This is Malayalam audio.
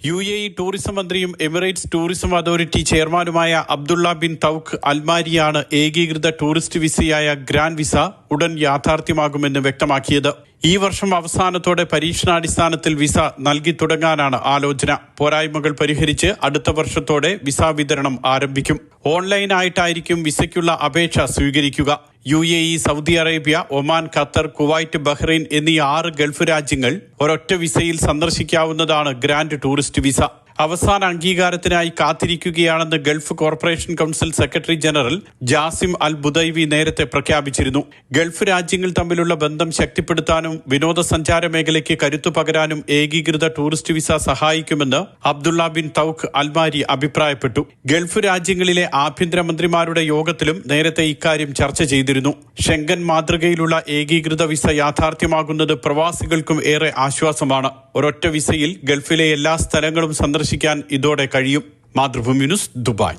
UAE ടൂറിസം മന്ത്രിയും എമിറേറ്റ്സ് ടൂറിസം അതോറിറ്റി ചെയർമാനുമായ അബ്ദുള്ള ബിൻ തൗക്ക് അൽമാരിയാണ് ഏകീകൃത ടൂറിസ്റ്റ് വിസയായ ഗ്രാൻഡ് വിസ ഉടൻ യാഥാർത്ഥ്യമാകുമെന്ന് വ്യക്തമാക്കിയത്. ഈ വർഷം അവസാനത്തോടെ പരീക്ഷണാടിസ്ഥാനത്തിൽ വിസ നൽകി തുടങ്ങാനാണ് ആലോചന. പോരായ്മകൾ പരിഹരിച്ച് അടുത്ത വർഷത്തോടെ വിസ വിതരണം ആരംഭിക്കും. ഓൺലൈനായിട്ടായിരിക്കും വിസയ്ക്കുള്ള അപേക്ഷ സ്വീകരിക്കുക. UAE, Saudi Arabia, Oman, Qatar, Kuwait, Bahrain എന്നീ 6 ഗൾഫ് രാജ്യങ്ങൾ ഒരൊറ്റ വിസയിൽ സന്ദർശിക്കാവുന്നതാണ് ഗ്രാൻഡ് ടൂറിസ്റ്റ് വിസ. അവസാന അംഗീകാരത്തിനായി കാത്തിരിക്കുകയാണെന്ന് Gulf cooperation council secretary general Jasim Al Budaiwi നേരത്തെ പ്രഖ്യാപിച്ചിരുന്നു. ഗൾഫ് രാജ്യങ്ങൾ തമ്മിലുള്ള ബന്ധം ശക്തിപ്പെടുത്താനും വിനോദസഞ്ചാര മേഖലയ്ക്ക് കരുത്തു പകരാനും ഏകീകൃത ടൂറിസ്റ്റ് വിസ സഹായിക്കുമെന്ന് അബ്ദുള്ള ബിൻ തൗക്ക് അൽമാരി അഭിപ്രായപ്പെട്ടു. ഗൾഫ് രാജ്യങ്ങളിലെ ആഭ്യന്തരമന്ത്രിമാരുടെ യോഗത്തിലും നേരത്തെ ഇക്കാര്യം ചർച്ച ചെയ്തിരുന്നു. ഷെങ്കൻ മാതൃകയിലുള്ള ഏകീകൃത വിസ യാഥാർത്ഥ്യമാകുന്നത് പ്രവാസികൾക്കും ഏറെ ആശ്വാസമാണ്. ഒരൊറ്റ വിസയിൽ ഗൾഫിലെ എല്ലാ സ്ഥലങ്ങളും സന്ദർശിക്കാൻ ഇതോടെ കഴിയും. Mathrubhumi news, Dubai.